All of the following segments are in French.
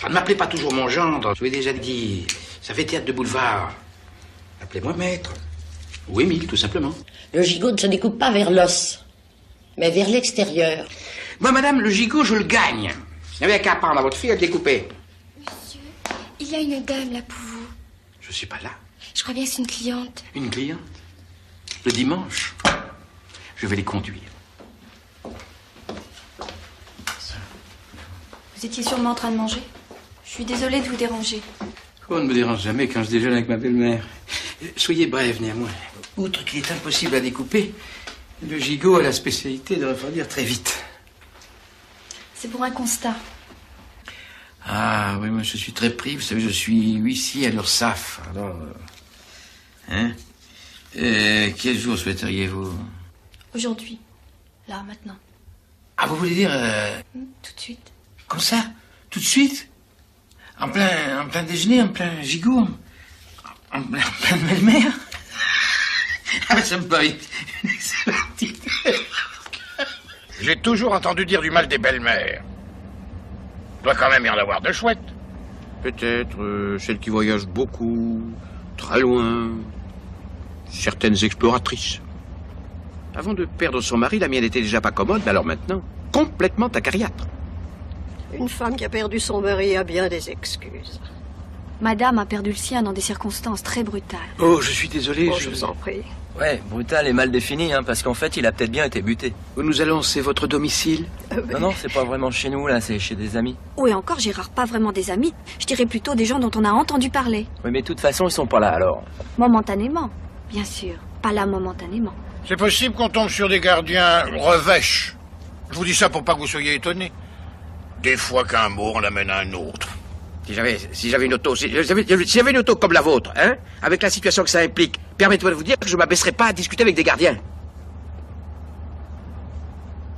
Ne m'appelez pas toujours mon gendre, je vous ai déjà dit. Ça fait théâtre de boulevard. Appelez-moi maître. Ou Émile, tout simplement. Le gigot ne se découpe pas vers l'os, mais vers l'extérieur. Moi, madame, le gigot, je le gagne. Il n'y avait qu'à prendre à votre fille à le découper. Monsieur, il y a une dame là pour vous. Je suis pas là. Je crois bien que c'est une cliente. Une cliente? Le dimanche, je vais les conduire. Vous étiez sûrement en train de manger. Je suis désolée de vous déranger. On ne me dérange jamais quand je déjeune avec ma belle-mère. Soyez brève, néanmoins. Outre qu'il est impossible à découper, le gigot a la spécialité de refroidir très vite. C'est pour un constat. Ah, oui, moi, je suis très pris. Vous savez, je suis huissier à l'URSSAF. Alors, quel jour souhaiteriez-vous? Aujourd'hui. Là, maintenant. Ah, vous voulez dire... Tout de suite. Comme ça? Tout de suite? En plein déjeuner, en plein gigot? En plein belle-mère? Ah, mais ça me paraît une excellente idée. J'ai toujours entendu dire du mal des belles-mères. Doit quand même y en avoir de chouettes. Peut-être celles qui voyagent beaucoup, très loin, certaines exploratrices. Avant de perdre son mari, la mienne n'était déjà pas commode, mais alors maintenant, complètement acariâtre. Une femme qui a perdu son mari a bien des excuses. Madame a perdu le sien dans des circonstances très brutales. Oh, je suis désolé. Oh, je vous en prie. Ouais, brutal et mal défini, hein, parce qu'en fait, il a peut-être bien été buté. Où nous allons, c'est votre domicile? Non, c'est pas vraiment chez nous, là, c'est chez des amis. Oui, encore, Gérard, pas vraiment des amis. Je dirais plutôt des gens dont on a entendu parler. Oui, mais de toute façon, ils sont pas là, alors. Momentanément, bien sûr. Pas là momentanément. C'est possible qu'on tombe sur des gardiens revêches. Je vous dis ça pour pas que vous soyez étonnés. Des fois qu'un mot, on l'amène à un autre. Si j'avais une auto, si j'avais une auto comme la vôtre, hein, avec la situation que ça implique, permettez-moi de vous dire que je m'abaisserai pas à discuter avec des gardiens.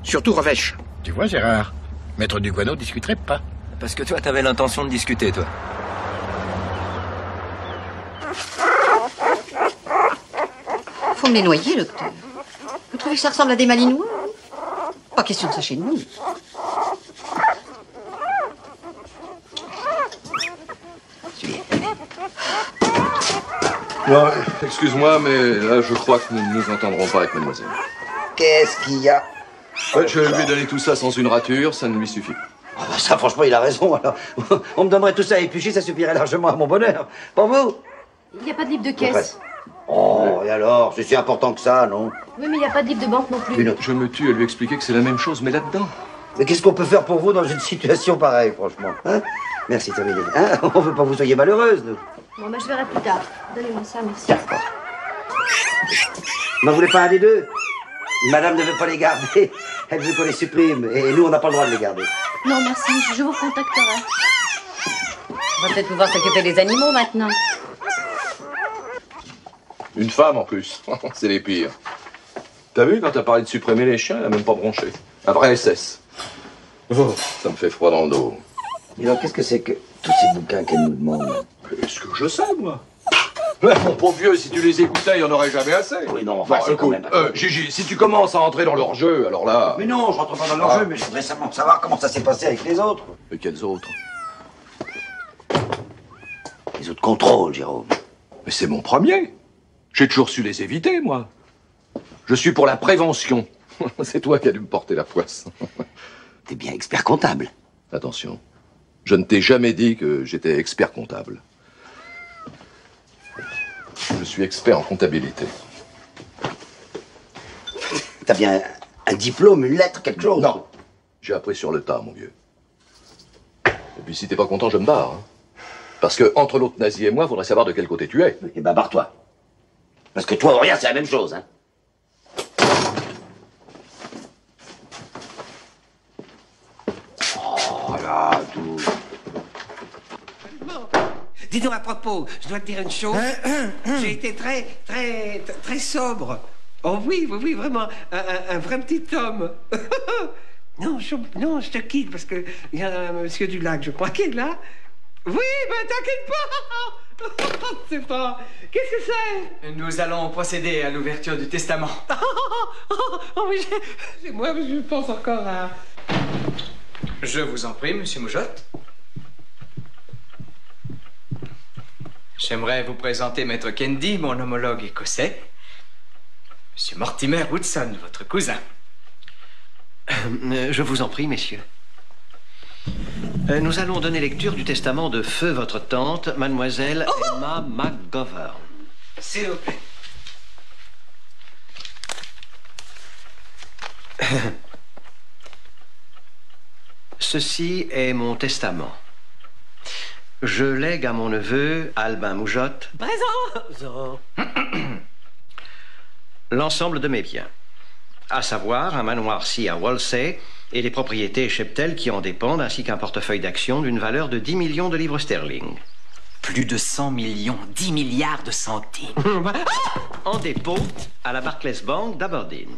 Surtout revêche. Tu vois, Gérard, Maître Duguano discuterait pas. Parce que toi, t'avais l'intention de discuter, toi. Faut me les noyer, docteur. Vous trouvez que ça ressemble à des malinois? Pas question de ça chez nous. Non, excuse-moi, mais là, je crois que nous ne nous entendrons pas avec mademoiselle. Qu'est-ce qu'il y a? Ouais, je lui ai donné tout ça sans une rature, ça ne lui suffit. Ah bah ça, franchement, il a raison. Alors, on me donnerait tout ça à éplucher, ça suffirait largement à mon bonheur. Pour vous? Il n'y a pas de livre de caisse. Oh, et alors? C'est si important que ça, non? Oui, mais il n'y a pas de livre de banque non plus. Je me tue à lui expliquer que c'est la même chose, mais là-dedans. Mais qu'est-ce qu'on peut faire pour vous dans une situation pareille, franchement, hein? Merci, terminé. Hein? On veut pas que vous soyez malheureuse, nous. Bon, bah, je verrai plus tard. Donnez-moi ça, merci. Tiens. N'en voulez pas un des deux? Madame ne veut pas les garder. Elle veut qu'on les supprime. Et nous, on n'a pas le droit de les garder. Non, merci, je vous contacterai. On va peut-être pouvoir s'occuper des animaux maintenant. Une femme, en plus. C'est les pires. T'as vu, quand t'as parlé de supprimer les chiens, elle a même pas bronché. Un vrai SS. Oh, ça me fait froid dans le dos. Et alors, qu'est-ce que c'est que tous ces bouquins qu'elle nous demande? Est-ce que je sais, moi? Ouais, mon pauvre vieux, si tu les écoutais, il n'y en aurait jamais assez. Oui, non, enfin, c'est quand même... Gigi, si tu commences à entrer dans leur jeu, alors là... Mais non, je rentre pas dans leur jeu, mais je voudrais simplement savoir comment ça s'est passé avec les autres. Et quels autres? Les autres contrôles, Jérôme. Mais c'est mon premier. J'ai toujours su les éviter, moi. Je suis pour la prévention. C'est toi qui as dû me porter la poisse. T'es bien expert comptable. Attention, je ne t'ai jamais dit que j'étais expert comptable. Je suis expert en comptabilité. T'as bien un diplôme, une lettre, quelque chose? Non, j'ai appris sur le tas, mon vieux. Et puis si t'es pas content, je me barre. Hein. Parce que entre l'autre nazi et moi, faudrait savoir de quel côté tu es. Eh ben, barre-toi. Parce que toi, rien, c'est la même chose, hein. Oh là, tout. Dis donc à propos, je dois te dire une chose. J'ai été très sobre. Oh oui, vraiment, un vrai petit homme. Non, je te quitte parce que il y a un monsieur du lac, je crois, qui est là. Oui, ben t'inquiète pas. C'est pas. Qu'est-ce que c'est? Nous allons procéder à l'ouverture du testament. Oh, mais c'est moi, je pense encore à. Je vous en prie, monsieur Moujotte. J'aimerais vous présenter Maître Candy, mon homologue écossais. Monsieur Mortimer Woodson, votre cousin. Je vous en prie, messieurs. Nous allons donner lecture du testament de feu votre tante, mademoiselle Emma McGovern. S'il vous plaît. Ceci est mon testament. Je lègue à mon neveu, Albin Moujotte, Présent. l'ensemble de mes biens, à savoir un manoir-ci à Walsey et les propriétés cheptels qui en dépendent, ainsi qu'un portefeuille d'actions d'une valeur de 10 millions de livres sterling. Plus de 100 millions, 10 milliards de centimes. En dépôt à la Barclays Bank d'Aberdeen.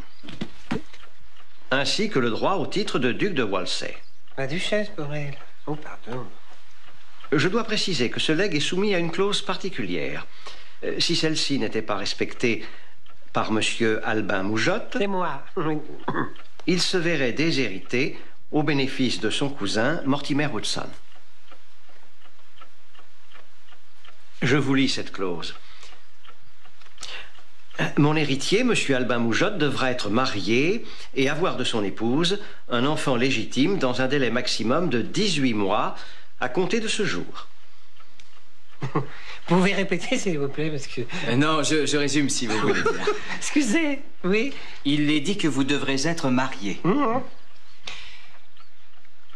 Ainsi que le droit au titre de duc de Walsey. La duchesse pour elle. Oh, pardon. Je dois préciser que ce legs est soumis à une clause particulière. Si celle-ci n'était pas respectée par monsieur Albin Moujotte... C'est moi. il se verrait déshérité au bénéfice de son cousin Mortimer Woodson. Je vous lis cette clause. Mon héritier, monsieur Albin Moujotte, devra être marié et avoir de son épouse un enfant légitime dans un délai maximum de 18 mois à compter de ce jour. Vous pouvez répéter, s'il vous plaît, parce que... Non, je résume, si vous voulez bien. Excusez, oui. Il est dit que vous devrez être marié.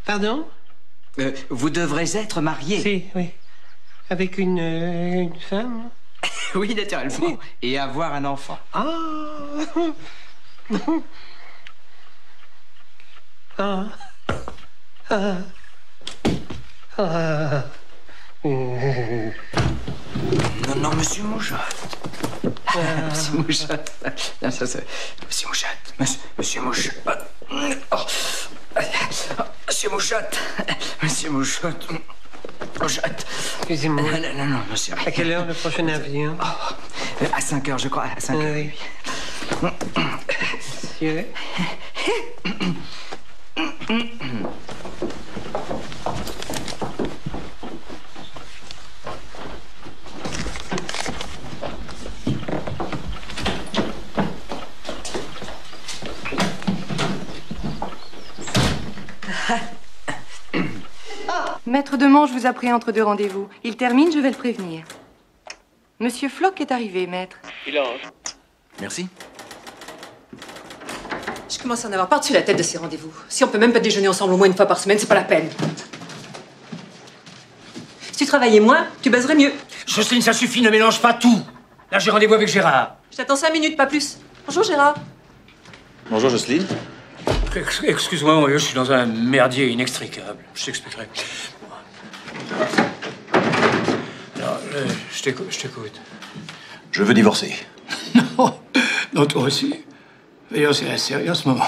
Pardon? Vous devrez être marié. Si, oui. Avec une femme? Oui, naturellement. Et avoir un enfant. Ah. Ah. Ah. Ah. Non, monsieur Moujotte. Monsieur Moujotte. Non, ça, c'est... Monsieur Moujotte. Monsieur Moujotte. Oh. Monsieur Moujotte. Monsieur Moujotte. Moujotte. Excusez-moi. Non, monsieur. À quelle heure le prochain avion? À 5 heures, je crois. À 5 heures. Oui. Monsieur. Maître Demange vous a pris entre deux rendez-vous. Il termine, je vais le prévenir. Monsieur Floch est arrivé, maître. Il entre. Merci. Je commence à en avoir par-dessus la tête de ces rendez-vous. Si on peut même pas déjeuner ensemble au moins une fois par semaine, c'est pas la peine. Si tu travaillais moins, tu baiserais mieux. Jocelyne, ça suffit, ne mélange pas tout. Là, j'ai rendez-vous avec Gérard. Je t'attends 5 minutes, pas plus. Bonjour, Gérard. Bonjour Jocelyne. Excuse-moi, je suis dans un merdier inextricable. Je t'expliquerai. Alors, je t'écoute. Je veux divorcer. Non, toi aussi. D'ailleurs, c'est sérieux en ce moment.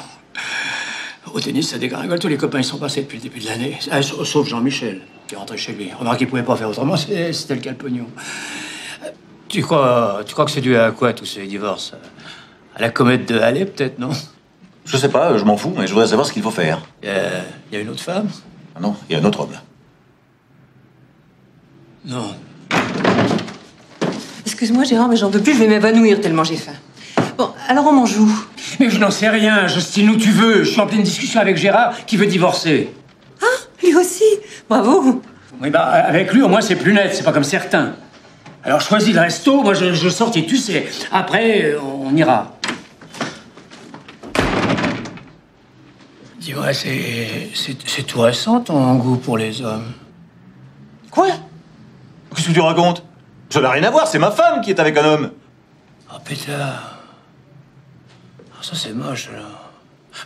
Au tennis, ça dégringole. Tous les copains, ils sont passés depuis le début de l'année. Sauf Jean-Michel, qui est rentré chez lui. Remarque qu'il pouvait pas faire autrement, c'était le cas le pognon. Tu crois que c'est dû à quoi, tous ces divorces? À la comète de Halley, peut-être, non? Je sais pas, je m'en fous, mais je voudrais savoir ce qu'il faut faire. Il y a une autre femme? Ah non, il y a un autre homme. Non. Excuse-moi, Gérard, mais j'en veux plus, je vais m'évanouir tellement j'ai faim. Bon, alors on mange où? Mais je n'en sais rien, Justine, où tu veux. Je suis en pleine discussion avec Gérard, qui veut divorcer. Ah, lui aussi? Bravo. Oui, bah, avec lui, au moins, c'est plus net, c'est pas comme certains. Alors, choisis le resto, moi, je sortis, tu sais. Après, on ira. Dis-moi, c'est tout récent, ton goût pour les hommes? Quoi? Qu'est-ce que tu racontes? Ça n'a rien à voir, c'est ma femme qui est avec un homme. Oh, pétard. Oh, ça, c'est moche, alors.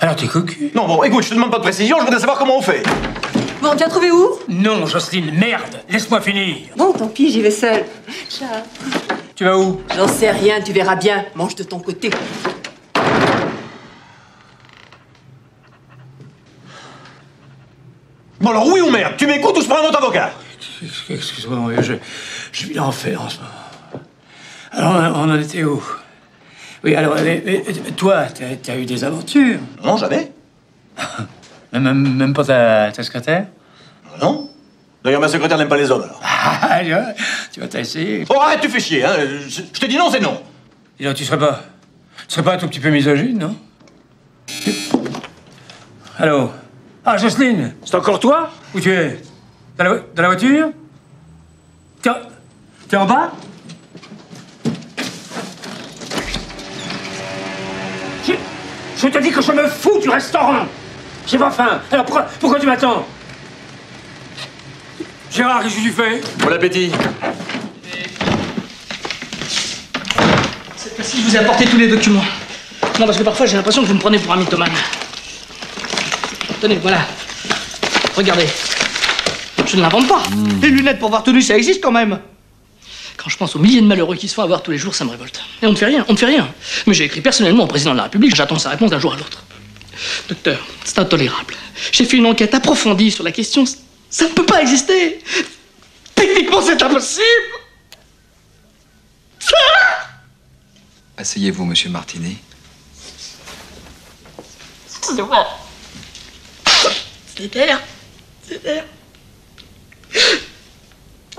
Alors, t'es cocu? Non, bon, écoute, je te demande pas de précision, je voudrais savoir comment on fait. Bon, tu as trouvé où? Non, Jocelyne, merde. Laisse-moi finir. Bon, tant pis, j'y vais seule. Ciao. Tu vas où? J'en sais rien, tu verras bien. Mange de ton côté. Bon, alors oui ou merde? Tu m'écoutes ou je prends un autre avocat? Excuse-moi, je vis l'enfer en ce moment. Alors, on en était où? Oui, alors, mais toi, t'as eu des aventures? Non, jamais. Même pas ta secrétaire? Non. D'ailleurs, ma secrétaire n'aime pas les hommes, alors. Ah, tu vas t'essayer. Oh, arrête, tu fais chier, hein. Je te dis non, c'est non. Dis donc, tu serais pas un tout petit peu misogyne, non? Allô? Ah, Jocelyne, c'est encore toi? Où tu es? Dans la voiture? T'es en bas? Je te dis que je me fous du restaurant. J'ai pas faim. Alors pourquoi tu m'attends? Gérard, qu'est-ce que tu fais? Bon appétit. Cette fois-ci, je vous ai apporté tous les documents. Non, parce que parfois, j'ai l'impression que vous me prenez pour un mythomane. Tenez, voilà. Regardez. Je ne l'invente pas. Les lunettes pour voir tout nu, ça existe quand même. Quand je pense aux milliers de malheureux qui se font avoir tous les jours, ça me révolte. Et on ne fait rien, on ne fait rien. Mais j'ai écrit personnellement au président de la République, j'attends sa réponse d'un jour à l'autre. Docteur, c'est intolérable. J'ai fait une enquête approfondie sur la question. Ça ne peut pas exister. Techniquement, c'est impossible. Asseyez-vous, monsieur Martinet. Excusez-moi. C'est d'air.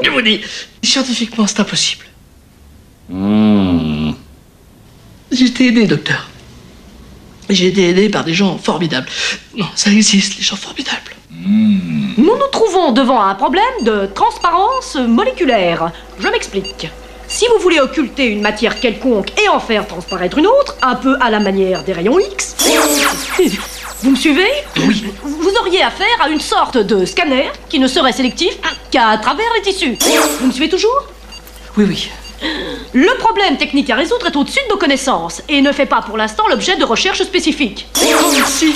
Je vous dis, scientifiquement, c'est impossible. J'ai été aidé, docteur. J'ai été aidé par des gens formidables. Non, ça existe, les gens formidables. Nous nous trouvons devant un problème de transparence moléculaire. Je m'explique. Si vous voulez occulter une matière quelconque et en faire transparaître une autre, un peu à la manière des rayons X, vous me suivez? Oui. Vous auriez affaire à une sorte de scanner qui ne serait sélectif qu'à travers les tissus. Vous me suivez toujours? Oui, oui. Le problème technique à résoudre est au-dessus de nos connaissances et ne fait pas pour l'instant l'objet de recherches spécifiques. Oh, merci.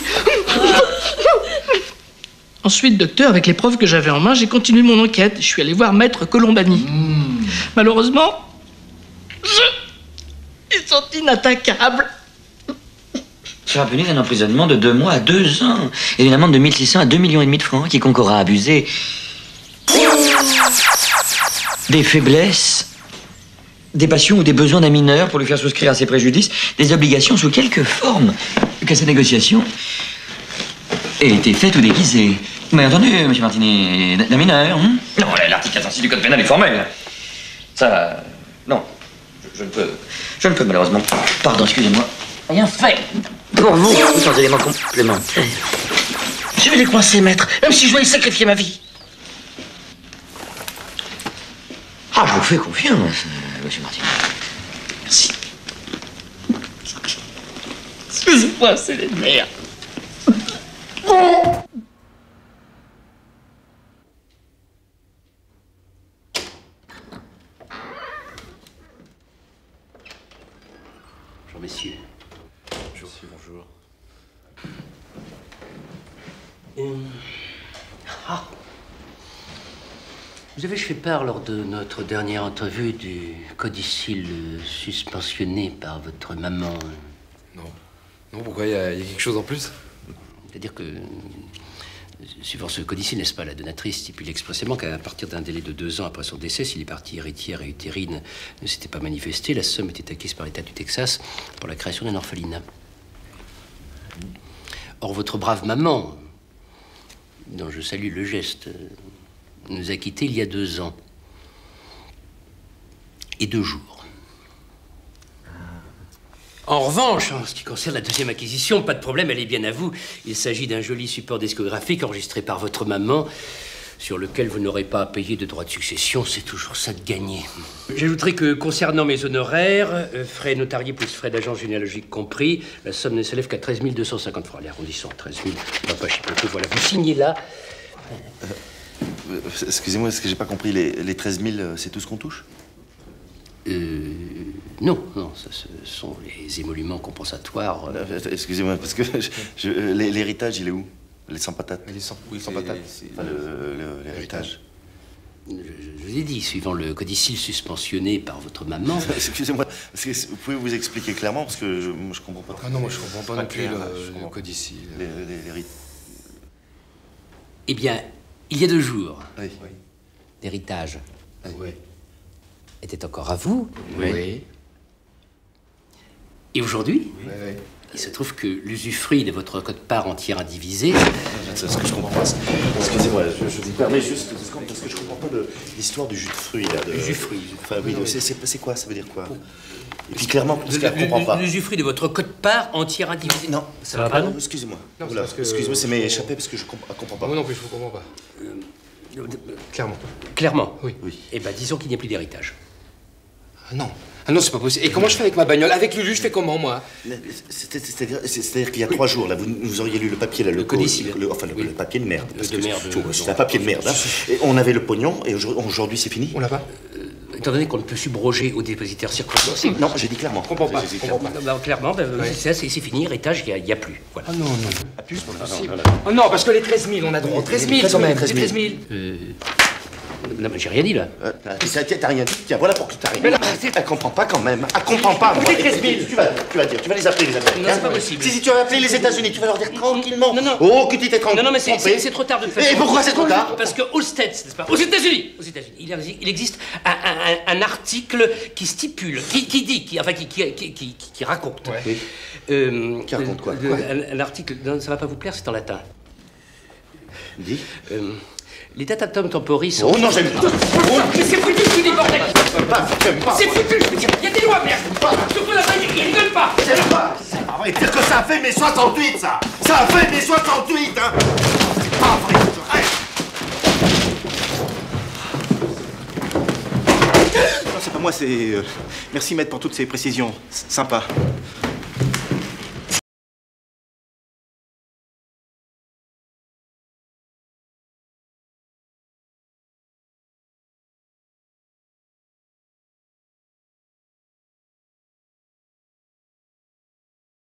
Ensuite, docteur, avec les preuves que j'avais en main, j'ai continué mon enquête. Je suis allé voir Maître Colombani. Malheureusement, ils sont inattaquables. Sera puni d'un emprisonnement de 2 mois à 2 ans et d'une amende de 1600 à 2,5 millions de francs. Quiconque aura abusé des faiblesses, des passions ou des besoins d'un mineur pour lui faire souscrire à ses préjudices des obligations sous quelque forme que sa négociation ait été faite ou déguisée. Vous m'avez entendu, monsieur Martinet, d'un mineur, hein? Non, l'article 406 du code pénal est formel. Ça, non, je ne peux malheureusement. Pardon, excusez-moi. Rien fait pour vous, sans éléments complémentaires. Je vais les coincer, maître, même si je dois y sacrifier ma vie. Ah, je vous fais confiance, monsieur Martinet. Merci. Excusez-moi, c'est les nerfs. Bonjour, messieurs. Bonjour. Vous avez fait part lors de notre dernière entrevue du codicille suspensionné par votre maman. Non, pourquoi il y a quelque chose en plus? C'est-à-dire que, suivant ce codicille, n'est-ce pas, la donatrice stipule expressément qu'à partir d'un délai de 2 ans après son décès, si les parties héritières et utérines ne s'étaient pas manifestées, la somme était acquise par l'État du Texas pour la création d'un orphelinat. Or, votre brave maman, dont je salue le geste, nous a quittés il y a 2 ans. Et 2 jours. En revanche, en ce qui concerne la deuxième acquisition, pas de problème, elle est bien à vous. Il s'agit d'un joli support discographique enregistré par votre maman, sur lequel vous n'aurez pas à payer de droits de succession, c'est toujours ça de gagner. J'ajouterai que, concernant mes honoraires, frais notariés plus frais d'agence généalogique compris, la somme ne s'élève qu'à 13 250 francs. Les arrondissons à 13 000, pas chipoter, voilà, vous signez là. Excusez-moi, est-ce que j'ai pas compris, les 13 000, c'est tout ce qu'on touche? Non, ça, ce sont les émoluments compensatoires. Excusez-moi, parce que l'héritage, il est où? Les sans patates? Oui, sans patates. Enfin, l'héritage. Je vous ai dit, suivant le codicille suspensionné par votre maman... Excusez-moi, vous pouvez vous expliquer clairement, parce que moi, je comprends pas. Ah non, moi, je comprends pas non plus le codicille. Eh bien, il y a 2 jours, oui. L'héritage était encore à vous. Oui. Et aujourd'hui, Il se trouve que l'usufruit de votre quote-part entière indivisée... C'est ce que je comprends pas. Excusez-moi, je vous permets juste 2 secondes parce que je comprends pas l'histoire du jus de fruits, là. Le jus de fruits. Enfin, oui, c'est quoi? Ça veut dire quoi? Et puis clairement, parce qu'elle comprend pas. L'usufruit de votre quote-part entière indivisée. Non, ça va pas, non? Excusez-moi. Oula, excusez-moi, ça m'est échappé parce que je comprends pas. Moi non plus, je ne comprends pas. Clairement. Clairement? Oui. Eh ben, disons qu'il n'y a plus d'héritage. Ah non. Ah non, c'est pas possible. Et comment je fais avec ma bagnole? Avec Lulu, je fais comment, moi? C'est-à-dire qu'il y a 3 jours, là, vous auriez lu le papier, là, le codicile. Enfin, le papier de merde. C'est un papier de merde. Hein. Et on avait le pognon, et aujourd'hui, c'est fini? On l'a pas? Étant donné qu'on ne peut subroger au dépositaire circonstancié. Non, j'ai dit clairement. Je comprends pas. Clairement, c'est fini, héritage, il n'y a plus. Voilà. Ah non, non. Ah, plus, c'est pas possible. Oh non, parce que les 13 000, on a droit. 13 000 quand même. 13 000. Non, mais j'ai rien dit, là. T'as rien dit? Tiens, voilà pour qui t'arrives. Mais là, elle comprend pas quand même. Elle comprend pas. Écoutez, 13 000. Tu vas les appeler, les Américains. Non, c'est pas possible. Si tu vas appeler les États-Unis, tu vas leur dire tranquillement. Non. Oh, que tu t'es tranquille. Non, mais c'est trop tard de toute façon. Et pourquoi c'est trop tard? Parce qu'aux States, n'est-ce pas? Aux États-Unis, il existe un article qui stipule, qui raconte. Ouais. Qui raconte quoi? Un article, non, ça va pas vous plaire, c'est en latin. Dis. Les datatum temporis. Oh non, j'aime pas. Mais c'est foutu, je vous dis, bordel. C'est foutu, je veux dire. Il y a des lois, merde. Surtout la veille, ils ne veulent pas. C'est pas vrai. Dire que ça a fait mai 68, ça. Ça a fait mai 68, hein. C'est pas vrai. Non, c'est pas moi, c'est... Merci, maître, pour toutes ces précisions. Sympa.